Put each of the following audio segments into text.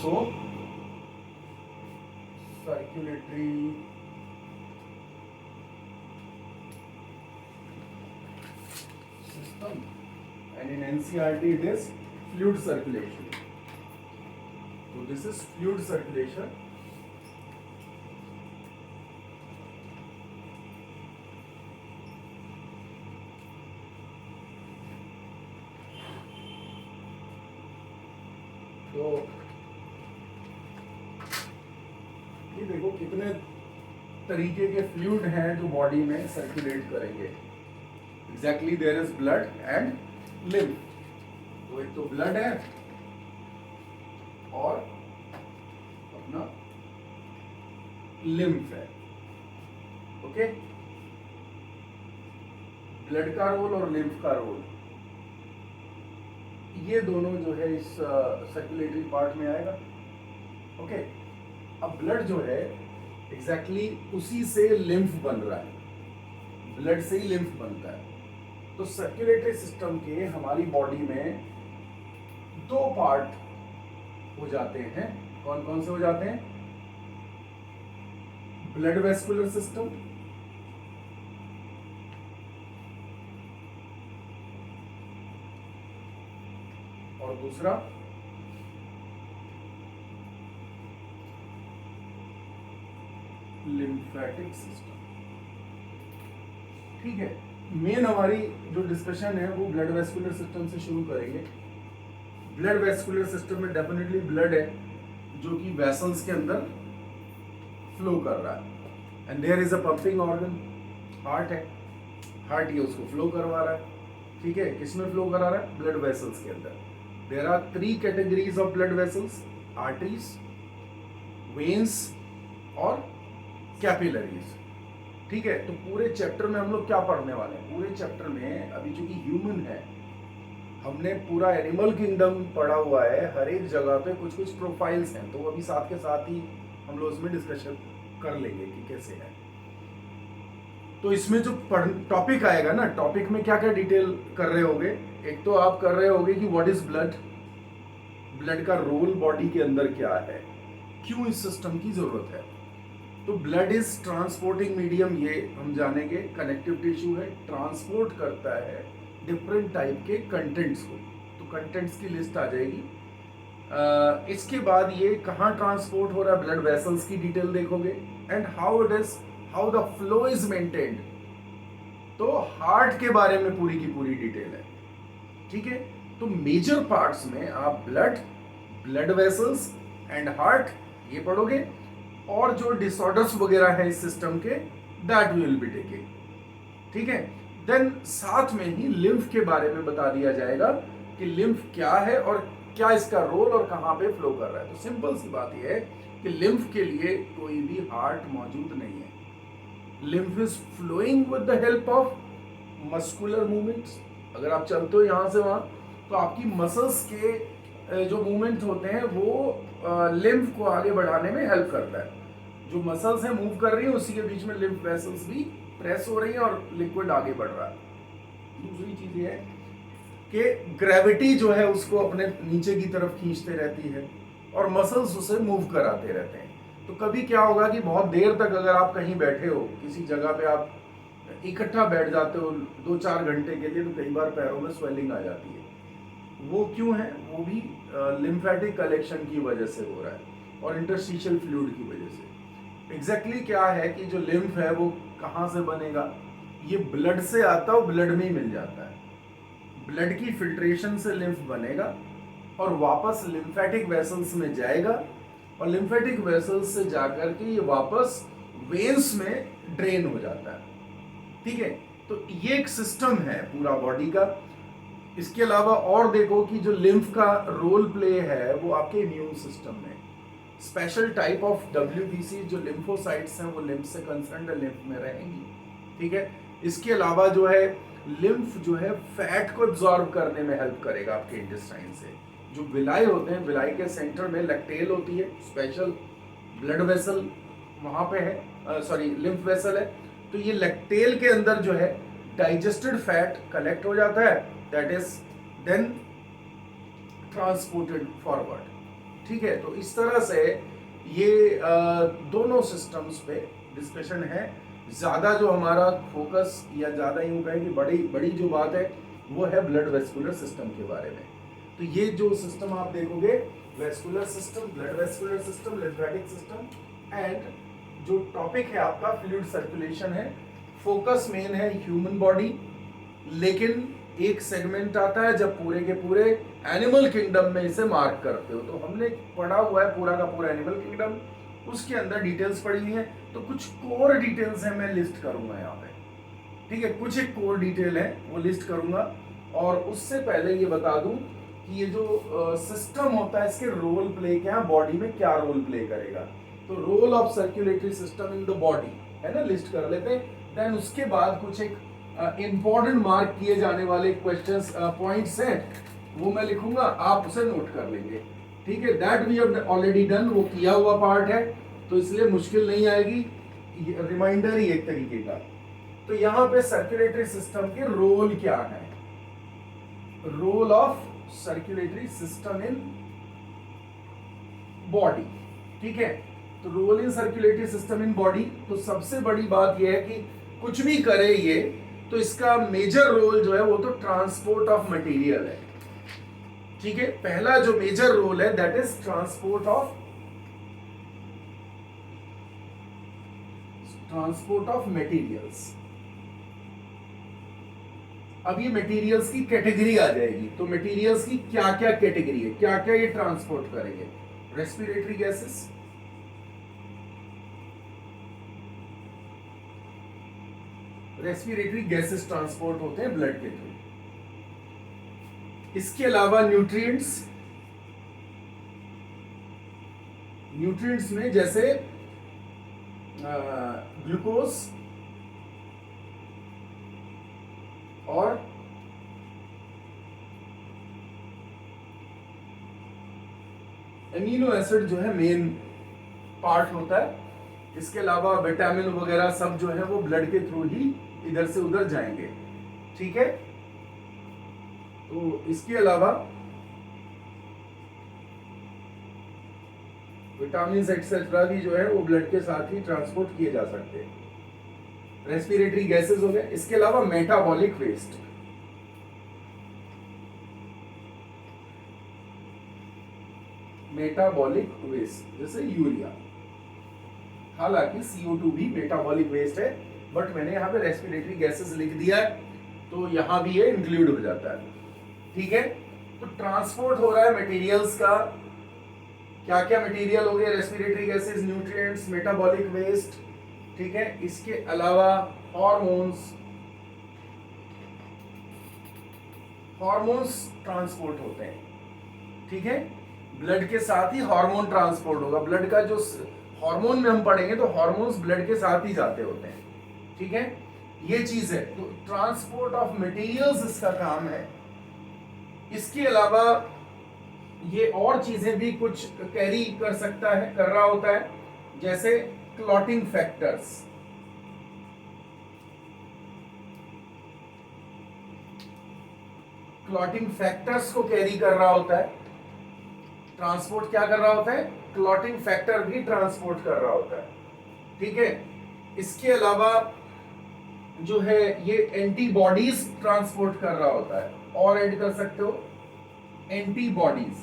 also circulatory system, and in NCERT it is fluid circulation. So this is fluid circulation. तो ये देखो कितने तरीके के फ्लूइड हैं जो बॉडी में सर्कुलेट करेंगे. Exactly there is blood and lymph. तो एक तो ब्लड है और अपना लिम्फ है. ओके, ब्लड का रोल और लिम्फ का रोल, ये दोनों जो है इस सर्कुलेटरी पार्ट में आएगा. ओके, अब ब्लड जो है एग्जैक्टली उसी से लिम्फ बन रहा है. ब्लड से ही लिम्फ बनता है. तो सर्कुलेटरी सिस्टम के हमारी बॉडी में दो पार्ट हो जाते हैं. कौन कौन से हो जाते हैं? ब्लड वेस्कुलर सिस्टम और दूसरा लिम्फेटिक सिस्टम. ठीक है, मेन हमारी जो डिस्कशन है वो ब्लड वेस्कुलर सिस्टम से शुरू करेंगे. ब्लड वेस्कुलर सिस्टम में डेफिनेटली ब्लड है जो कि वेसल्स के अंदर फ्लो कर रहा है. And there is a pumping organ, heart है. हार्ट ये उसको फ्लो करवा रहा है. ठीक है, किसमें फ्लो करा रहा है? ब्लड वेसल्स के अंदर. There are three categories of blood vessels: arteries, veins और capillaries. ठीक है, तो पूरे चैप्टर में हम लोग क्या पढ़ने वाले हैं? पूरे चैप्टर में अभी चूंकि ह्यूमन है, हमने पूरा एनिमल किंगडम पढ़ा हुआ है. हर एक जगह पे कुछ कुछ प्रोफाइल्स हैं, तो अभी साथ के साथ ही हम लोग उसमें डिस्कशन कर लेंगे कि कैसे है. तो इसमें जो टॉपिक आएगा ना, टॉपिक में क्या क्या डिटेल कर रहे होगे? एक तो आप कर रहे होगे कि व्हाट इज ब्लड, ब्लड का रोल बॉडी के अंदर क्या है, क्यों इस सिस्टम की जरूरत है. तो ब्लड इज ट्रांसपोर्टिंग मीडियम, ये हम जानेंगे. कनेक्टिव टिश्यू है, ट्रांसपोर्ट करता है डिफरेंट टाइप के कंटेंट्स को. तो कंटेंट्स की लिस्ट आ जाएगी. इसके बाद ये कहाँ ट्रांसपोर्ट हो रहा है, ब्लड वेसल्स की डिटेल देखोगे. And how the flow is maintained. तो हार्ट के बारे में पूरी की पूरी डिटेल है. ठीक है, तो मेजर पार्ट्स में आप ब्लड वेसल्स एंड हार्ट ये पढ़ोगे, और जो डिसऑर्डर्स वगैरह है इस सिस्टम के, that we will be taking. ठीक है, देन साथ में ही लिम्फ के बारे में बता दिया जाएगा कि लिम्फ क्या है और क्या इसका रोल और कहाँ पे फ्लो कर रहा है. तो सिंपल सी बात यह है कि लिम्फ के लिए कोई भी हार्ट मौजूद नहीं है. Lymph is flowing with the help of muscular movements. अगर आप चलते हो यहाँ से वहाँ, तो आपकी मसल्स के जो मूवमेंट होते हैं वो लिम्फ को आगे बढ़ाने में हेल्प करता है. जो मसल्स हैं मूव कर रही है, उसी के बीच में लिम्फ वेसल्स भी प्रेस हो रही है और लिक्विड आगे बढ़ रहा है. दूसरी चीज ये है कि ग्रेविटी जो है उसको अपने नीचे की तरफ खींचते रहती है और मसल्स उसे मूव कराते रहते हैं. तो कभी क्या होगा कि बहुत देर तक अगर आप कहीं बैठे हो, किसी जगह पे आप इकट्ठा बैठ जाते हो 2-4 घंटे के लिए, तो कई बार पैरों में स्वेलिंग आ जाती है. वो क्यों है? वो भी लिम्फेटिक कलेक्शन की वजह से हो रहा है और इंटरस्टिशियल फ्लूइड की वजह से. एग्जैक्टली क्या है कि जो लिम्फ है वो कहाँ से बनेगा? ये ब्लड से आता है, ब्लड में ही मिल जाता है. ब्लड की फिल्ट्रेशन से लिम्फ बनेगा और वापस लिम्फेटिक वेसल्स में जाएगा, और लिम्फेटिक वेसल्स से जाकर के ये वापस वेन्स में ड्रेन हो जाता है. ठीक है, तो ये एक सिस्टम है पूरा बॉडी का. इसके अलावा और देखो कि जो लिम्फ का रोल प्ले है वो आपके इम्यून सिस्टम में. स्पेशल टाइप ऑफ WBC जो लिम्फोसाइट्स हैं वो लिम्फ से कंसर्न्ड लिम्फ में रहेंगी. ठीक है, इसके अलावा जो है लिम्फ जो है फैट को एब्जॉर्ब करने में हेल्प करेगा आपके इंटेस्टाइन से. जो विलाई होते हैं, विलाई के सेंटर में लैक्टेल होती है, स्पेशल ब्लड वेसल वहां पे है, सॉरी लिम्फ वेसल है. तो ये लैक्टेल के अंदर जो है डाइजेस्टेड फैट कलेक्ट हो जाता है, that is then transported forward. ठीक है, तो इस तरह से ये दोनों सिस्टम्स पे डिस्कशन है। ज़्यादा जो हमारा फोकस या ज़्यादा यूँ कहें कि बड़ी बड़ी जो बात है वो है ब्लड वेस्कुलर सिस्टम के बारे में। तो ये जो सिस्टम आप देखोगे, vascular system, blood vascular system, lymphatic system, and जो टॉपिक है आपका फ्लूइड सर्कुलेशन है। फोकस मेन है ह्यूमन बॉडी, लेकिन एक सेगमेंट आता है जब पूरे के पूरे एनिमल किंगडम में इसे मार्क करते हो। तो हमने पढ़ा हुआ है पूरा का पूरा एनिमल किंगडम, उसके अंदर डिटेल्स पड़ी हुई हैं। तो कुछ कोर डिटेल्स हैं, मैं लिस्ट करूंगा यहाँ पे, ठीक है, कुछ एक कोर डिटेल है वो लिस्ट करूंगा। और उससे पहले ये बता दूं कि ये जो सिस्टम होता है इसके रोल प्ले क्या है, बॉडी में क्या रोल प्ले करेगा। तो role of circulatory system in the body है ना, लिस्ट कर लेते हैं। देन उसके बाद कुछ एक इंपॉर्टेंट मार्क किए जाने वाले क्वेश्चंस पॉइंट्स हैं, वो मैं लिखूंगा, आप उसे नोट कर लेंगे, ठीक है। That we have already done, वो किया हुआ पार्ट है, तो इसलिए मुश्किल नहीं आएगी, रिमाइंडर ही एक तरीके का। तो यहाँ पे सर्कुलेटरी सिस्टम के रोल क्या है, role of circulatory system in body, ठीक है। तो role in circulatory system in body, तो सबसे बड़ी बात यह है कि कुछ भी करे ये, तो इसका मेजर रोल जो है वो तो ट्रांसपोर्ट ऑफ मटेरियल है, ठीक है। पहला जो मेजर रोल है that is transport of materials. अब ये मटेरियल्स की कैटेगरी आ जाएगी, तो मटेरियल्स की क्या क्या कैटेगरी है, क्या क्या ये ट्रांसपोर्ट करेंगे। Respiratory gases, respiratory gases transport होते हैं ब्लड के थ्रू। इसके अलावा न्यूट्रिएंट्स, न्यूट्रिएंट्स में जैसे ग्लूकोज और एमिनो एसिड जो है मेन पार्ट होता है। इसके अलावा विटामिन वगैरह सब जो है वो ब्लड के थ्रू ही इधर से उधर जाएंगे, ठीक है। तो इसके अलावा विटामिन एक्सेट्रा भी जो है वो ब्लड के साथ ही ट्रांसपोर्ट किए जा सकते हैं। रेस्पिरेटरी गैसेस हो गए। इसके अलावा मेटाबॉलिक वेस्ट, मेटाबॉलिक वेस्ट जैसे यूरिया, हालांकि CO2 भी मेटाबॉलिक वेस्ट है, बट मैंने यहाँ पे रेस्पिरेटरी गैसेस लिख दिया है, तो यहाँ भी ये इंक्लूड हो जाता है, ठीक है। तो ट्रांसपोर्ट हो रहा है मटेरियल्स का, क्या क्या मटेरियल हो गए, respiratory gases, nutrients, metabolic waste, ठीक है। इसके अलावा हॉर्मोन्स, हॉर्मोन्स ट्रांसपोर्ट होते हैं, ठीक है। ब्लड के साथ ही हार्मोन ट्रांसपोर्ट होगा। ब्लड का जो हार्मोन में हम पढ़ेंगे तो हार्मोन्स ब्लड के साथ ही जाते होते हैं, ठीक है। ये चीज है, तो ट्रांसपोर्ट ऑफ मटेरियल्स इसका काम है। इसके अलावा ये और चीजें भी कुछ कैरी कर सकता है, कर रहा होता है, जैसे क्लॉटिंग फैक्टर्स, क्लॉटिंग फैक्टर्स को कैरी कर रहा होता है। ट्रांसपोर्ट क्या कर रहा होता है, क्लॉटिंग फैक्टर भी ट्रांसपोर्ट कर रहा होता है, ठीक है। इसके अलावा जो है ये एंटीबॉडीज ट्रांसपोर्ट कर रहा होता है, और ऐड कर सकते हो एंटीबॉडीज,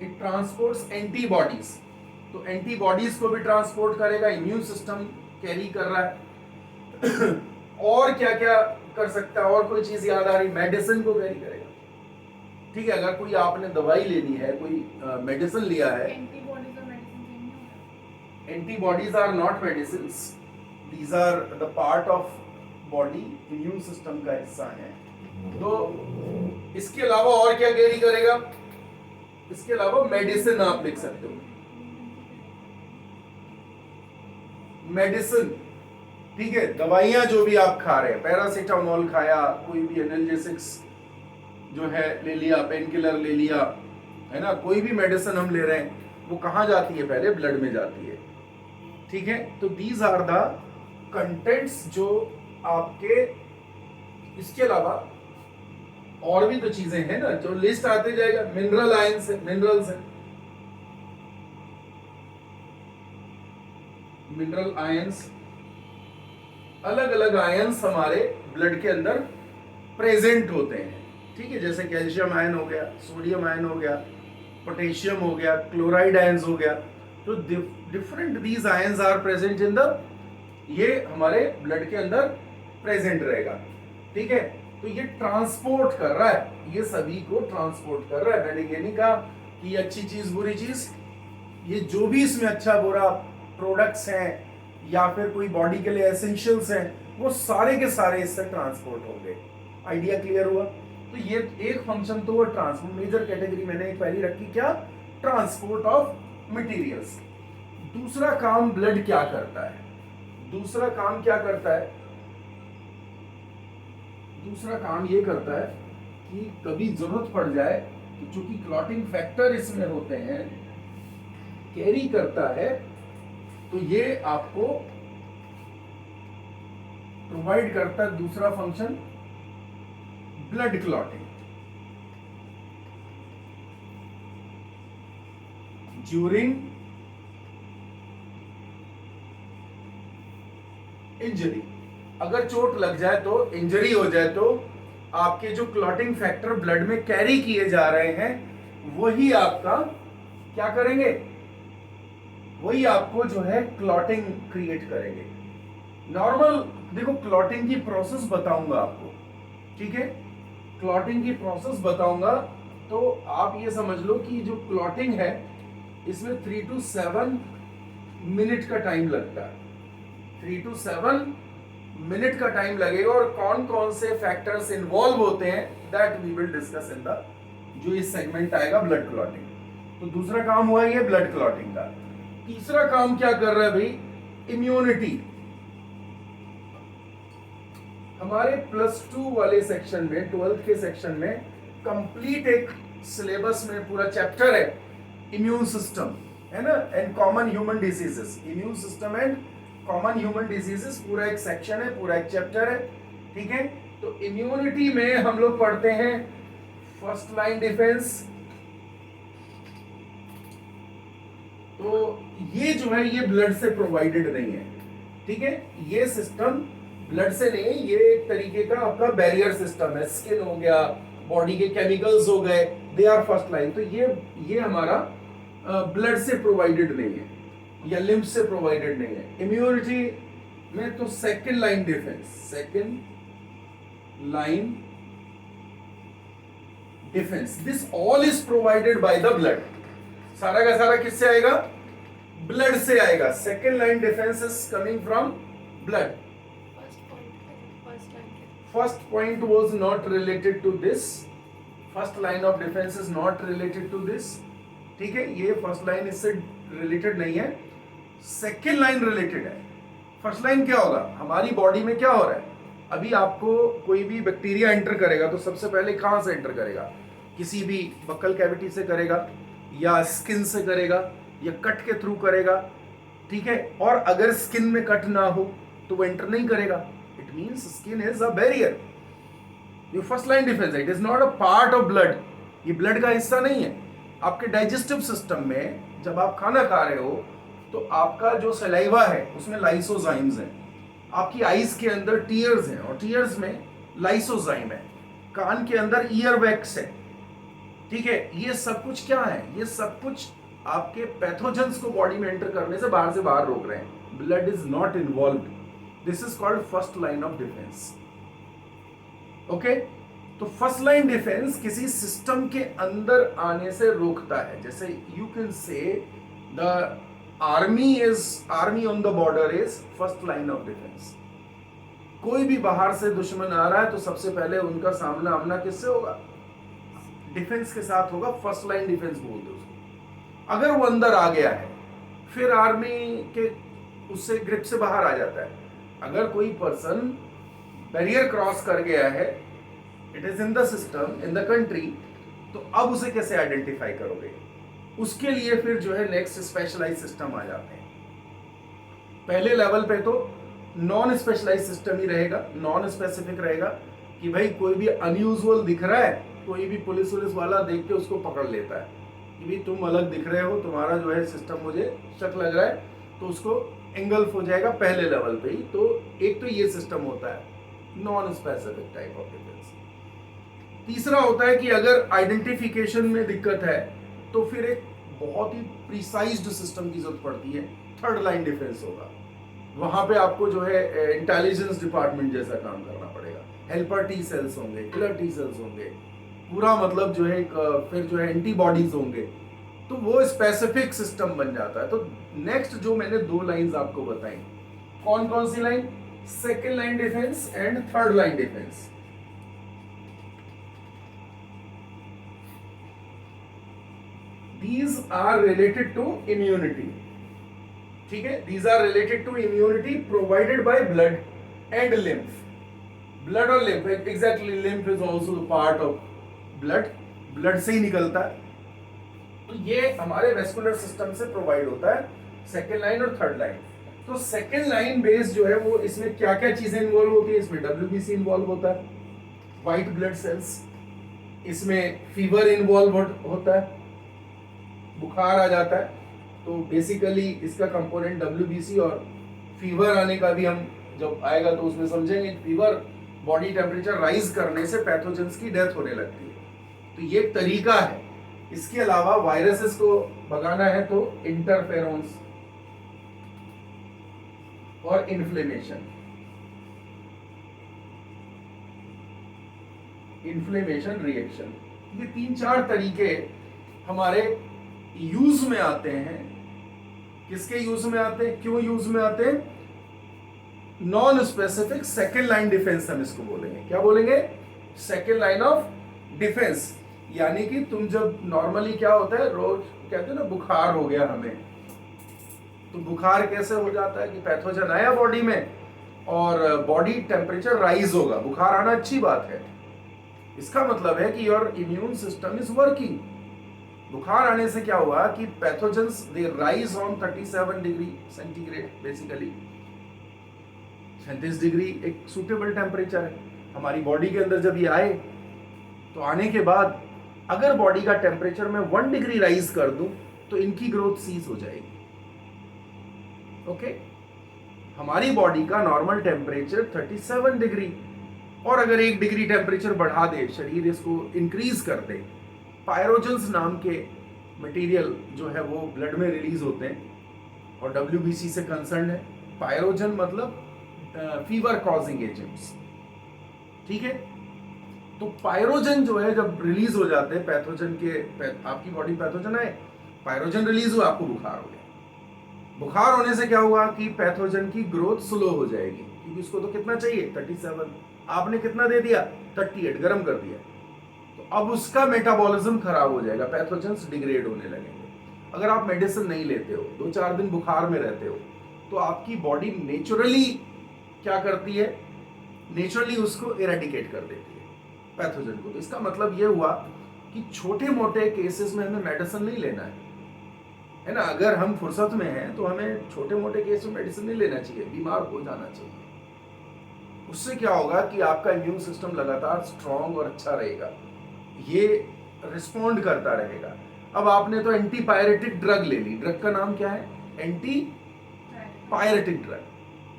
इट ट्रांसपोर्ट्स एंटीबॉडीज, तो एंटीबॉडीज को भी ट्रांसपोर्ट करेगा, इम्यून सिस्टम कैरी कर रहा है। और क्या क्या कर सकता है, और कोई चीज याद आ रही, मेडिसिन को कैरी करेगा, ठीक है। अगर कोई आपने दवाई लेनी है, कोई मेडिसिन लिया है, antibodies are not medicines, these are the part of body, immune system का हिस्सा है। तो इसके अलावा और क्या कैरी करेगा, इसके अलावा मेडिसिन आप लिख सकते हो, मेडिसिन, ठीक है। दवाइयां जो भी आप खा रहे हैं, पैरासीटामोल खाया, कोई भी एनाल्जेसिक्स जो है ले लिया, पेन किलर ले लिया, है ना, कोई भी मेडिसिन हम ले रहे हैं, वो कहाँ जाती है, पहले ब्लड में जाती है, ठीक है। तो दीज आर द कंटेंट्स जो आपके, इसके अलावा और भी तो चीजें हैं ना, जो लिस्ट आते जाएगा। मिनरल आयंस है, मिनरल्स है, मिनरल आयंस, अलग अलग आयंस हमारे ब्लड के अंदर प्रेजेंट होते हैं। ठीक है, जैसे कैल्शियम आयन हो गया, सोडियम आयन हो गया, पोटेशियम हो गया, क्लोराइड आयंस हो गया। तो different these ions are present in the, ये हमारे ब्लड के अंदर प्रेजेंट रहेगा। ठीक है, तो ये ट्रांसपोर्ट कर रहा है, ये सभी को ट्रांसपोर्ट कर रहा है। मैंने ये नहीं कहा कि ये अच्छी चीज बुरी चीज, ये जो भी इसमें अच्छा बुरा प्रोडक्ट्स हैं या फिर कोई बॉडी के लिए एसेंशियल्स हैं, वो सारे के सारे इससे ट्रांसपोर्ट होंगे। आइडिया क्लियर हुआ? तो ये एक फंक्शन तो वो ट्रांसपोर्ट, मेजर कैटेगरी मैंने एक पहली रखी, क्या? Transport of materials. दूसरा काम ब्लड क्या करता है? दूसरा काम क्या करता है? दूसरा काम ये करता है कि कभी जरूरत पड़ जाए तो चूंकि क्लॉटिंग फैक्टर इसमें होते हैं, कैरी करता है, तो ये आपको प्रोवाइड करता है दूसरा function, blood clotting. During injury, अगर चोट लग जाए तो, इंजरी हो जाए तो आपके जो क्लॉटिंग फैक्टर ब्लड में कैरी किए जा रहे हैं, वही आपका क्या करेंगे? वही आपको जो है क्लॉटिंग क्रिएट करेंगे। नॉर्मल देखो, क्लॉटिंग की प्रोसेस बताऊंगा आपको, ठीक है? क्लॉटिंग की प्रोसेस बताऊंगा तो आप ये समझ लो कि जो क्लॉटिंग है इसमें 3 to 7 मिनट का टाइम लगता है। 3 to 7 मिनट का टाइम लगेगा, और कौन कौन से फैक्टर्स इन्वॉल्व होते हैं that we will discuss in the, जो इस सेगमेंट आएगा, ब्लड क्लॉटिंग। तो दूसरा काम हुआ ये ब्लड क्लॉटिंग का। तीसरा काम क्या कर रहा है भाई? इम्यूनिटी। हमारे +2 वाले सेक्शन में, 12th के सेक्शन में कंप्लीट एक सिलेबस में पूरा चैप्टर है इम्यून सिस्टम, है ना, and common human diseases. Immune system and common human diseases पूरा एक सेक्शन है, पूरा एक चैप्टर है। ठीक है, तो इम्यूनिटी में हम लोग पढ़ते हैं फर्स्ट लाइन डिफेंस। तो ये जो है ये ब्लड से प्रोवाइडेड नहीं है। ठीक है, ये सिस्टम ब्लड से नहीं है, ये एक तरीके का आपका बैरियर सिस्टम है। स्किन हो गया, बॉडी के केमिकल्स हो गए, दे आर फर्स्ट लाइन। तो ये हमारा ब्लड से प्रोवाइडेड नहीं है या लिम्फ से प्रोवाइडेड नहीं है। इम्यूनिटी में तो second line defence, second line defence, this all is provided by the blood. सारा का सारा किससे आएगा? ब्लड से आएगा। Second line defence is coming from blood. First point was not related to this. First line of defense is not related to this. ठीक है, ये फर्स्ट लाइन इससे रिलेटेड नहीं है, सेकेंड लाइन रिलेटेड है। फर्स्ट लाइन क्या होगा? हमारी बॉडी में क्या हो रहा है? अभी आपको कोई भी बैक्टीरिया एंटर करेगा तो सबसे पहले कहां से एंटर करेगा? किसी भी बक्कल कैविटी से करेगा, या स्किन से करेगा, या कट के थ्रू करेगा। ठीक है, और अगर स्किन में कट ना हो तो वो एंटर नहीं करेगा। It means skin is a barrier. Your first line defense, it is not a part of blood. ये ब्लड का हिस्सा नहीं है। आपके डाइजेस्टिव सिस्टम में जब आप खाना खा रहे हो तो आपका जो सलाइवा है उसमें लाइसोजाइम्स हैं। आपकी आईज के अंदर टीयर्स हैं और टीयर्स में लाइसोजाइम है। कान के अंदर ईयर वैक्स है। ठीक है, ये सब कुछ क्या है? ये सब कुछ आपके पैथोजेंस को बॉडी में एंटर करने से बाहर रोक रहे हैं। Blood is not involve. This is called first line of defence. Okay, तो फर्स्ट लाइन डिफेंस किसी सिस्टम के अंदर आने से रोकता है। जैसे you can say the army on the border is first line of defence. कोई भी बाहर से दुश्मन आ रहा है तो सबसे पहले उनका सामना आमना किससे होगा? डिफेंस के साथ होगा। फर्स्ट लाइन डिफेंस बोलते हैं उसको। अगर वो अंदर आ गया है फिर आर्मी के उससे ग्रिप से बाहर आ जाता है। अगर कोई पर्सन बैरियर क्रॉस कर गया है, it is in the system, in the country, तो अब उसे कैसे आइडेंटिफाई करोगे? उसके लिए फिर जो है नेक्स्ट स्पेशलाइज सिस्टम आ जाते हैं। पहले लेवल पे तो नॉन स्पेशलाइज सिस्टम ही रहेगा, नॉन स्पेसिफिक रहेगा कि भाई कोई भी अनयूजुअल दिख रहा है, कोई भी पुलिस वाला देख के उसको पकड़ लेता है कि भाई तुम अलग दिख रहे हो, तुम्हारा जो है सिस्टम मुझे शक लग रहा है, तो उसको एंगल्फ हो जाएगा पहले लेवल पे ही। तो एक तो ये सिस्टम होता है non specific type of defence. तीसरा होता है कि अगर आइडेंटिफिकेशन में दिक्कत है तो फिर एक बहुत ही प्रिसाइज्ड सिस्टम की जरूरत पड़ती है, थर्ड लाइन डिफेंस होगा। वहां पे आपको जो है इंटेलिजेंस डिपार्टमेंट जैसा काम करना पड़ेगा, हेल्पर टी सेल्स होंगे, किलर टी सेल्स होंगे, पूरा मतलब जो है फिर जो है एंटीबॉडीज होंगे, तो वो स्पेसिफिक सिस्टम बन जाता है। तो नेक्स्ट जो मैंने 2 लाइंस आपको बताई, कौन कौन सी line? Second line defence and third line defence. These are related to immunity, ठीक है? These are related to immunity provided by blood and lymph. Blood और lymph, exactly, lymph is also the part of blood. Blood से ही निकलता है, तो ये हमारे vascular system से प्रोवाइड होता है, सेकेंड लाइन और थर्ड लाइन। तो सेकेंड लाइन बेस जो है वो इसमें क्या क्या चीजें इन्वॉल्व होती है? इसमें WBC इन्वॉल्व होता है, व्हाइट ब्लड सेल्स, इसमें फीवर इन्वॉल्व होता है, बुखार आ जाता है। तो बेसिकली इसका कंपोनेंट WBC और फीवर आने का भी हम जब आएगा तो उसमें समझेंगे। फीवर बॉडी टेम्परेचर राइज करने से पैथोजेंस की डेथ होने लगती है, तो ये एक तरीका है। इसके अलावा वायरसेस को भगाना है तो इंटरफेरोन्स और इन्फ्लेमेशन रिएक्शन, ये 3-4 तरीके हमारे यूज में आते हैं। किसके यूज में आते हैं, क्यों यूज में आते हैं? Non specific second line defence हम इसको बोलेंगे। क्या बोलेंगे? Second line of defence. यानी कि तुम जब नॉर्मली क्या होता है, रोज कहते हैं ना बुखार हो गया हमें, तो बुखार कैसे हो जाता है कि पैथोजन आया बॉडी में और बॉडी टेम्परेचर राइज होगा। बुखार आना अच्छी बात है, इसका मतलब है कि your immune system is working. बुखार आने से क्या हुआ कि pathogens they rise on 37 degree centigrade, basically 37 degree एक सूटेबल टेम्परेचर है हमारी बॉडी के अंदर। जब ये आए तो आने के बाद अगर बॉडी का टेम्परेचर मैं 1 डिग्री राइज कर दूं तो इनकी ग्रोथ सीज हो जाएगी। ओके, हमारी बॉडी का नॉर्मल टेम्परेचर 37 डिग्री, और अगर 1 डिग्री टेम्परेचर बढ़ा दे शरीर, इसको इंक्रीज कर दे, पायरोजेंस नाम के मटेरियल जो है वो ब्लड में रिलीज होते हैं और WBC से कंसर्न है। पायरोजन मतलब फीवर कॉजिंग एजेंट्स, ठीक है? तो पायरोजन जो है जब रिलीज हो जाते हैं पैथोजन के, आपकी बॉडी पैथोजन आए, पायरोजन रिलीज हुआ, आपको बुखार हो गया। बुखार होने से क्या हुआ कि पैथोजन की ग्रोथ स्लो हो जाएगी, क्योंकि उसको तो कितना चाहिए 37, आपने कितना दे दिया 38, गर्म कर दिया, तो अब उसका मेटाबॉलिज्म खराब हो जाएगा, पैथोजेंस डिग्रेड होने लगेंगे। अगर आप मेडिसिन नहीं लेते हो, 2-4 दिन बुखार में रहते हो, तो आपकी बॉडी नेचुरली क्या करती है, नेचुरली उसको इरेडिकेट कर देती है पैथोजन को। तो इसका मतलब ये हुआ कि छोटे मोटे केसेस में हमें मेडिसिन नहीं लेना है ना। अगर हम फुर्सत में हैं तो हमें छोटे मोटे केस में मेडिसिन नहीं लेना चाहिए, बीमार हो जाना चाहिए। उससे क्या होगा कि आपका इम्यून सिस्टम लगातार स्ट्रांग और अच्छा रहेगा, ये रिस्पॉन्ड करता रहेगा। अब आपने तो एंटीपायरेटिक ड्रग ले ली, ड्रग का नाम क्या है? Antipyretic drug.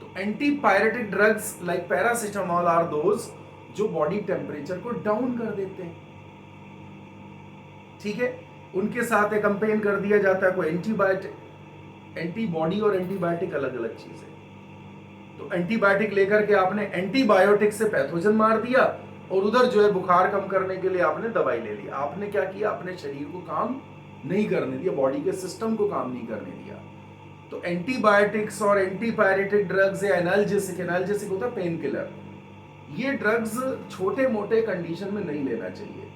तो antipyretic drugs like paracetamol are those जो बॉडी टेम्परेचर को डाउन कर देते हैं, ठीक है? उनके साथ एक कंपेन कर दिया जाता है कोई एंटीबायोटिक। एंटीबॉडी और एंटीबायोटिक अलग अलग चीज है। तो एंटीबायोटिक लेकर के आपने एंटीबायोटिक से पैथोजन मार दिया, और उधर जो है बुखार कम करने के लिए आपने दवाई ले ली। आपने क्या किया, अपने शरीर को काम नहीं करने दिया, बॉडी के सिस्टम को काम नहीं करने दिया। तो एंटीबायोटिक्स और एंटीपायरेटिक ड्रग्स या एनाल्जेसिक होता है पेन किलर, ये ड्रग्स छोटे मोटे कंडीशन में नहीं लेना चाहिए।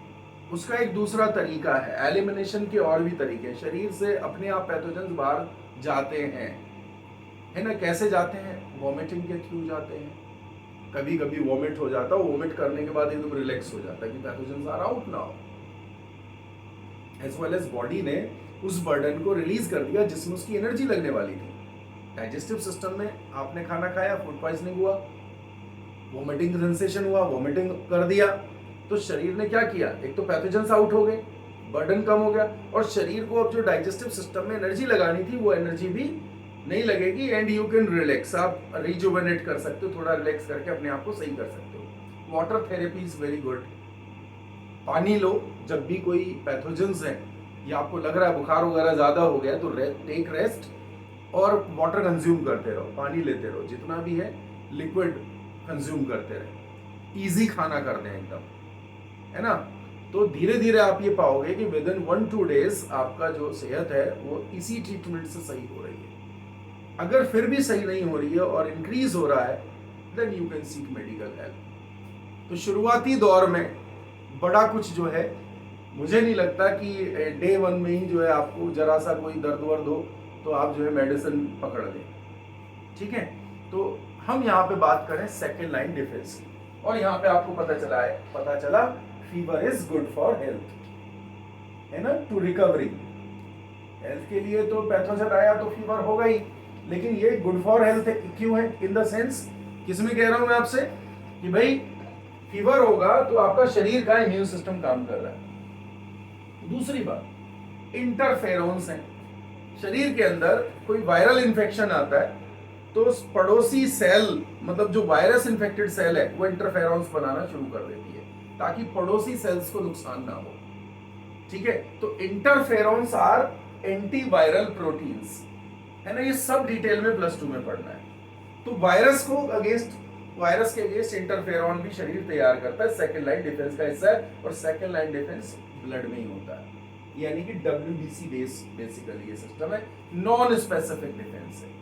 उसका एक दूसरा तरीका है, एलिमिनेशन के और भी तरीके। शरीर से अपने आप पैथोजेंस बाहर जाते हैं, है ना? कैसे जाते हैं? वॉमिटिंग के थ्रू जाते हैं। कभी कभी वॉमिट हो जाता है, वॉमिट करने के बाद एकदम रिलैक्स हो जाता है कि pathogens are out now. As well as body ने उस बर्डन को रिलीज कर दिया जिसमें उसकी एनर्जी लगने वाली थी। डाइजेस्टिव सिस्टम में आपने खाना खाया, फूड पॉइजनिंग हुआ, वोमिटिंग सेंसेशन हुआ, वोमिटिंग कर दिया, तो शरीर ने क्या किया, एक तो पैथोजेंस आउट हो गए, बर्डन कम हो गया, और शरीर को अब जो डाइजेस्टिव सिस्टम में एनर्जी लगानी थी वो एनर्जी भी नहीं लगेगी, एंड यू कैन रिलैक्स, आप रिजुवेनेट कर सकते हो, थोड़ा रिलैक्स करके अपने आप को सही कर सकते हो। Water therapy is very good. पानी लो, जब भी कोई पैथोजेंस है या आपको लग रहा है बुखार वगैरह ज्यादा हो गया तो टेक रेस्ट और वाटर कंज्यूम करते रहो, पानी लेते रहो, जितना भी है लिक्विड कंज्यूम करते रहे, इजी खाना कर दें एकदम, है ना। तो धीरे धीरे आप ये पाओगे कि विद इन 1-2 डेज आपका जो सेहत है वो इसी ट्रीटमेंट से सही हो रही है। अगर फिर भी सही नहीं हो रही है और इंक्रीज हो रहा है, then you can seek medical help. तो शुरुआती दौर में बड़ा कुछ जो है, मुझे नहीं लगता कि डे 1 में ही जो है आपको जरा सा कोई दर्द वर्द हो तो आप जो है मेडिसिन पकड़ लें, ठीक है। तो हम यहाँ पे बात करें सेकेंड लाइन डिफेंस की, और यहाँ पे आपको पता चला fever is good for health, है ना, टू रिकवरी। हेल्थ के लिए तो पैथोजन आया तो फीवर होगा ही, लेकिन ये गुड फॉर हेल्थ क्यों है, इन द सेंस किसमें कह रहा हूं मैं आपसे कि भाई फीवर होगा तो आपका शरीर का इम्यून सिस्टम काम कर रहा है। दूसरी बात, इंटरफेरोन्स है शरीर के अंदर, कोई वायरल इन्फेक्शन आता है तो पड़ोसी सेल, मतलब जो वायरस इन्फेक्टेड सेल है, वो इंटरफेरोन्स बनाना शुरू कर देती है ताकि पड़ोसी सेल्स को नुकसान ना हो, ठीक है। तो इंटरफेरोन्स आर एंटीवायरल प्रोटीन्स, है ना, ये सब डिटेल में +2 में पढ़ना है। तो वायरस के अगेंस्ट इंटरफेरॉन भी शरीर तैयार करता है, सेकेंड लाइन डिफेंस का हिस्सा है, और सेकेंड लाइन डिफेंस ब्लड में ही होता है, यानी कि WBC बेसिकली ये सिस्टम है, नॉन स्पेसिफिक डिफेंस है।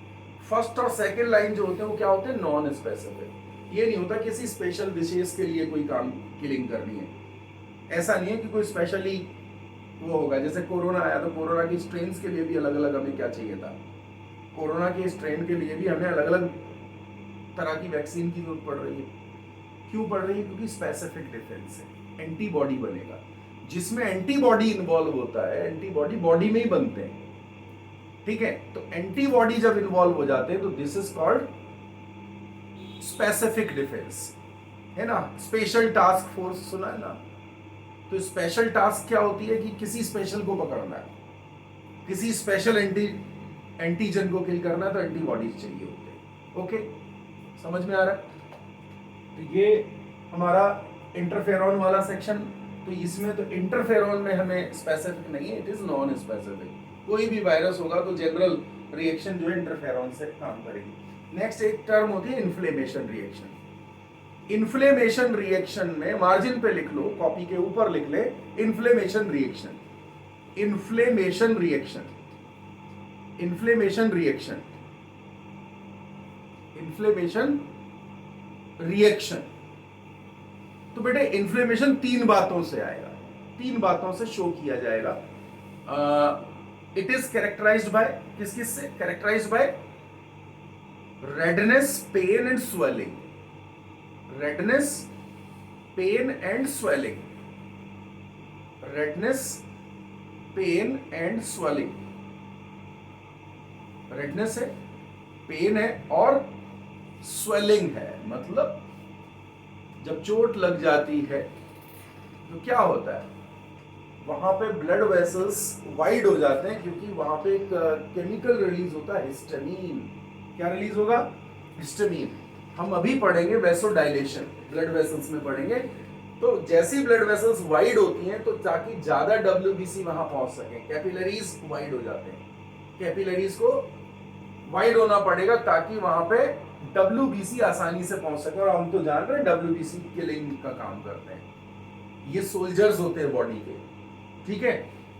फर्स्ट और सेकेंड लाइन जो होते हैं वो क्या होते हैं, नॉन स्पेसिफिक। ये नहीं होता किसी स्पेशल विशेष के लिए कोई काम किलिंग करनी है, ऐसा नहीं है कि कोई स्पेशली वो होगा। जैसे कोरोना आया तो कोरोना की स्ट्रेन के लिए भी अलग अलग हमें क्या चाहिए था, कोरोना के स्ट्रेन के लिए भी हमें अलग अलग तरह की वैक्सीन की जरूरत पड़ रही है। क्यों पड़ रही है, क्योंकि स्पेसिफिक डिफेंस है, एंटीबॉडी बनेगा। जिसमें एंटीबॉडी इन्वॉल्व होता है, एंटीबॉडी बॉडी में ही बनते हैं, ठीक है। तो एंटीबॉडी जब इन्वॉल्व हो जाते हैं तो this is called specific defence, है ना। स्पेशल टास्क फोर्स सुना है ना, तो स्पेशल टास्क क्या होती है कि किसी स्पेशल को पकड़ना है, किसी स्पेशल एंटीजन को किल करना है, तो एंटीबॉडीज चाहिए होते हैं। ओके, समझ में आ रहा है। तो ये हमारा इंटरफेरॉन वाला सेक्शन, तो इसमें तो इंटरफेरॉन में हमें स्पेसिफिक नहीं है, इट इज नॉन स्पेसिफिक। कोई भी वायरस होगा तो जनरल रिएक्शन जो है इंटरफेरॉन से काम करेगी। नेक्स्ट एक टर्म होती है इन्फ्लेमेशन रिएक्शन। इन्फ्लेमेशन रिएक्शन में मार्जिन पे लिख लो, कॉपी के ऊपर लिख ले, inflammation reaction, inflammation reaction, inflammation reaction, inflammation reaction. तो बेटे इन्फ्लेमेशन 3 बातों से आएगा, 3 बातों से शो किया जाएगा। इट इज कैरेक्टराइज्ड बाय, किस किस से characterised by redness, pain and swelling, redness, pain and swelling, redness, pain and swelling. Redness है, पेन है और स्वेलिंग है, मतलब जब चोट लग जाती है तो क्या होता है, वहां पे ब्लड वेसल्स वाइड हो जाते हैं, क्योंकि वहां पे एक केमिकल रिलीज होता है, हिस्टामीन। क्या रिलीज होगा, हिस्टामीन। हम अभी पढ़ेंगे वैसोडाइलेशन, ब्लड वेसल्स में पढ़ेंगे। तो जैसी ब्लड वेसल्स वाइड होती हैं तो ताकि ज्यादा WBC वहां पहुंच सके, कैपिलरीज वाइड हो जाते हैं, कैपिलरीज को वाइड होना पड़ेगा ताकि वहां पे WBC आसानी से पहुंच सके। और हम तो जान रहे हैं WBC किलिंग का काम करते हैं, ये सोल्जर्स होते हैं बॉडी के, ठीक है।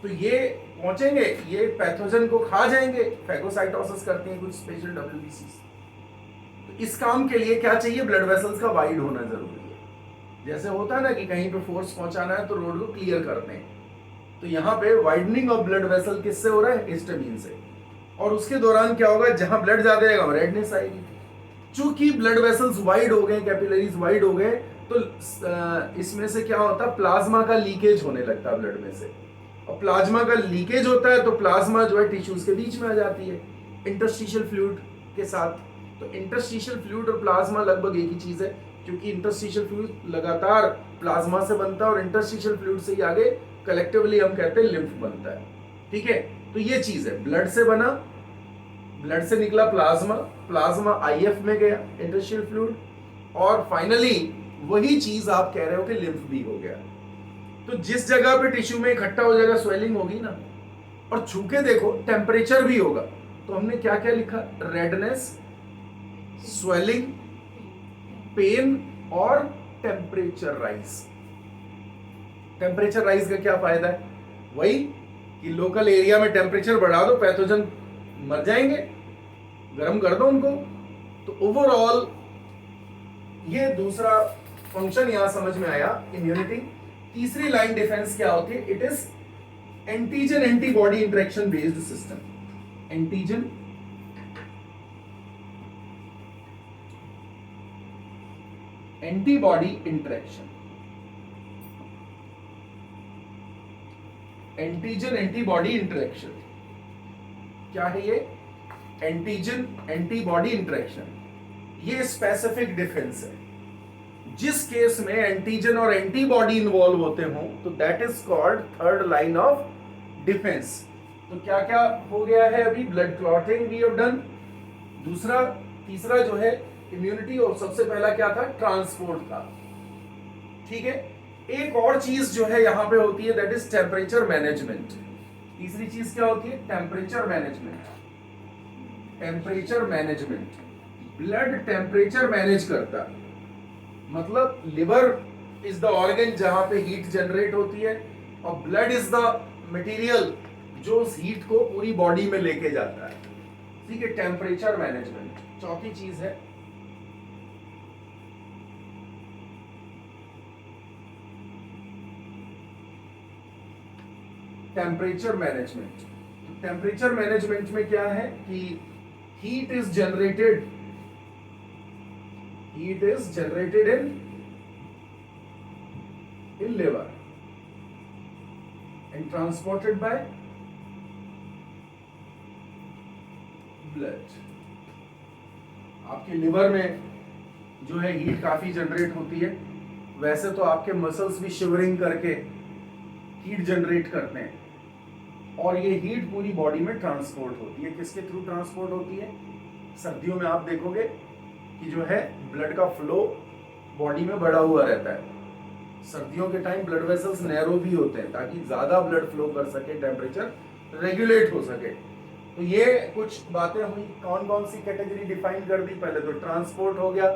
तो ये पहुंचेंगे, ये पैथोजन को खा जाएंगे, फैगोसाइटोसिस करते हैं कुछ स्पेशल WBC। तो इस काम के लिए क्या चाहिए, ब्लड वेसल्स का वाइड होना जरूरी है। जैसे होता है ना कि कहीं पे फोर्स पहुंचाना है तो रोड को क्लियर करते हैं, तो यहाँ पे वाइडनिंग ऑफ ब्लड वेसल किससे हो रहा है, हिस्टामीन से। और उसके दौरान क्या होगा, जहां ब्लड ज्यादा आएगा रेडनेस आएगी। चूंकि ब्लड वेसल्स वाइड हो गए, कैपिलरीज वाइड हो गए, तो इसमें से क्या होता है, प्लाज्मा का लीकेज होने लगता है ब्लड में से। और प्लाज्मा का लीकेज होता है तो प्लाज्मा जो है टिश्यूज के बीच में आ जाती है इंटरस्टिशियल फ्लूइड के साथ। तो इंटरस्टिशियल फ्लूइड और प्लाज्मा लगभग एक ही चीज है। क्योंकि इंटरस्टिशियल फ्लूइड लगातार प्लाज्मा से बनता है और इंटरस्टिशियल फ्लूइड से ही आगे कलेक्टिवली हम कहते हैं लिम्फ बनता है। ठीक है, तो ये चीज है, ब्लड से बना, ब्लड से निकला प्लाज्मा, प्लाज्मा आईएफ में गया इंटरस्टिशियल फ्लूइड, और फाइनली वही चीज आप कह रहे हो कि लिम्फ भी हो गया। तो जिस जगह पे टिश्यू में इकट्ठा हो जाएगा स्वेलिंग होगी ना, और छू के देखो टेम्परेचर भी होगा। तो हमने क्या क्या लिखा, रेडनेस, स्वेलिंग, पेन और टेम्परेचर राइज। टेम्परेचर राइज का क्या फायदा है, वही कि लोकल एरिया में टेम्परेचर बढ़ा दो, पैथोजन मर जाएंगे, गर्म कर दो उनको। तो ओवरऑल ये दूसरा फंक्शन यहां समझ में आया, इम्यूनिटी। तीसरी लाइन डिफेंस क्या होती है, it is antigen antibody interaction based system. Antigen antibody interaction, antigen antibody interaction क्या है ये, एंटीजन एंटीबॉडी इंटरेक्शन, ये स्पेसिफिक डिफेंस है। जिस केस में एंटीजन और एंटीबॉडी इन्वॉल्व होते हो तो that is called third line of defence. तो क्या क्या हो गया है अभी, blood clotting we have done, दूसरा तीसरा जो है इम्यूनिटी, और सबसे पहला क्या था, ट्रांसपोर्ट था। ठीक है, एक और चीज जो है यहां पे होती है दैट इज टेम्परेचर मैनेजमेंट। तीसरी चीज क्या होती है, temperature management. Temperature management, blood temperature manage करता है, मतलब लिवर इज द ऑर्गन जहां पे हीट जनरेट होती है, और ब्लड इज द मटेरियल जो उस हीट को पूरी बॉडी में लेके जाता है। ठीक है, टेम्परेचर मैनेजमेंट चौथी चीज है। टेम्परेचर मैनेजमेंट, टेम्परेचर मैनेजमेंट में क्या है कि heat is generated in liver and transported by blood। आपके लिवर में जो है हीट काफी जनरेट होती है, वैसे तो आपके मसल्स भी शिवरिंग करके हीट जनरेट करते हैं, और ये हीट पूरी बॉडी में ट्रांसपोर्ट होती है। किसके थ्रू ट्रांसपोर्ट होती है, सर्दियों में आप देखोगे कि जो है ब्लड का फ्लो बॉडी में बढ़ा हुआ रहता है। सर्दियों के टाइम ब्लड वेसल्स नैरो भी होते हैं ताकि ज्यादा ब्लड फ्लो कर सके, टेम्परेचर रेगुलेट हो सके। तो ये कुछ बातें हुई, कौन कौन सी कैटेगरी डिफाइन कर दी, पहले तो ट्रांसपोर्ट हो गया,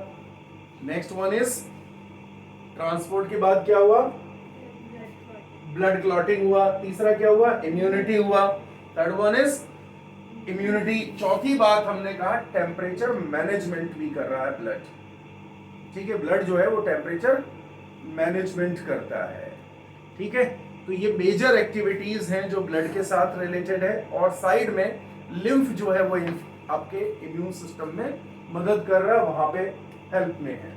नेक्स्ट वन इज ट्रांसपोर्ट के बाद क्या हुआ, ब्लड क्लॉटिंग हुआ, तीसरा क्या हुआ, इम्यूनिटी हुआ, थर्ड वन इज इम्यूनिटी, चौथी बात हमने कहा टेम्परेचर मैनेजमेंट भी कर रहा है ब्लड। ठीक है, ब्लड जो है वो टेम्परेचर मैनेजमेंट करता है। ठीक है, तो ये मेजर एक्टिविटीज हैं जो ब्लड के साथ रिलेटेड है, और साइड में लिम्फ जो है वो आपके इम्यून सिस्टम में मदद कर रहा है, वहां पे हेल्प में है।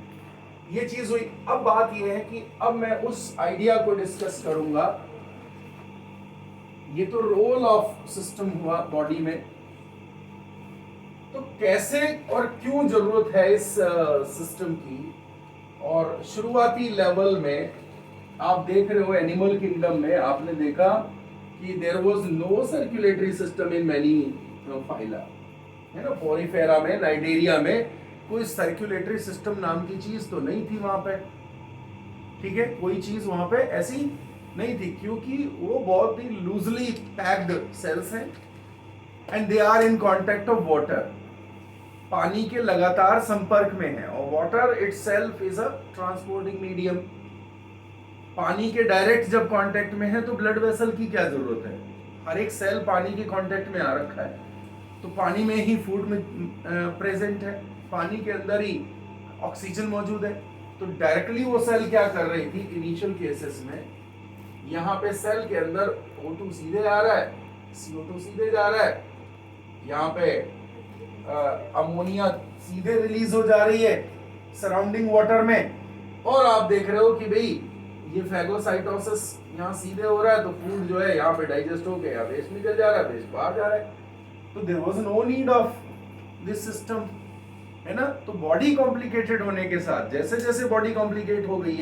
ये चीज हुई। अब बात ये है कि अब मैं उस आइडिया को डिस्कस करूंगा। ये तो रोल ऑफ सिस्टम हुआ बॉडी में, तो कैसे और क्यों जरूरत है इस सिस्टम की। और शुरुआती लेवल में आप देख रहे हो एनिमल किंगडम में आपने देखा कि there was no circulatory system in many phyla, है ना, पोरीफेरा में, नाइडेरिया में कोई सर्कुलेटरी सिस्टम नाम की चीज तो नहीं थी वहां पे। ठीक है, कोई चीज वहां पे ऐसी नहीं थी, क्योंकि वो बहुत ही लूजली पैक्ड सेल्स हैं and they are in contact of water, पानी के लगातार संपर्क में है, और water itself is a transporting medium. पानी के डायरेक्ट जब कांटेक्ट में है तो ब्लड वेसल की क्या जरूरत है, हर एक सेल पानी के कांटेक्ट में आ रखा है, तो पानी में ही फूड में प्रेजेंट है, पानी के अंदर ही ऑक्सीजन मौजूद है। तो डायरेक्टली वो सेल क्या कर रही थी इनिशियल केसेस में, यहाँ पे सेल के अंदर O2 सीधे आ रहा है, CO2 सीधे जा रहा है, यहाँ पे अमोनिया सीधे रिलीज हो जा रही है सराउंडिंग वाटर में, और आप देख रहे हो कि भाई ये फैगोसाइटोसिस यहाँ सीधे हो रहा है, तो फूड जो है यहाँ पे डाइजेस्ट होके यहाँ वेस्ट निकल जा रहा है, वेस्ट बाहर जा रहा है। तो there was no need of this system. है ना। तो बॉडी कॉम्प्लिकेटेड होने के साथ जैसे जैसे बॉडी कॉम्प्लिकेट हो गई है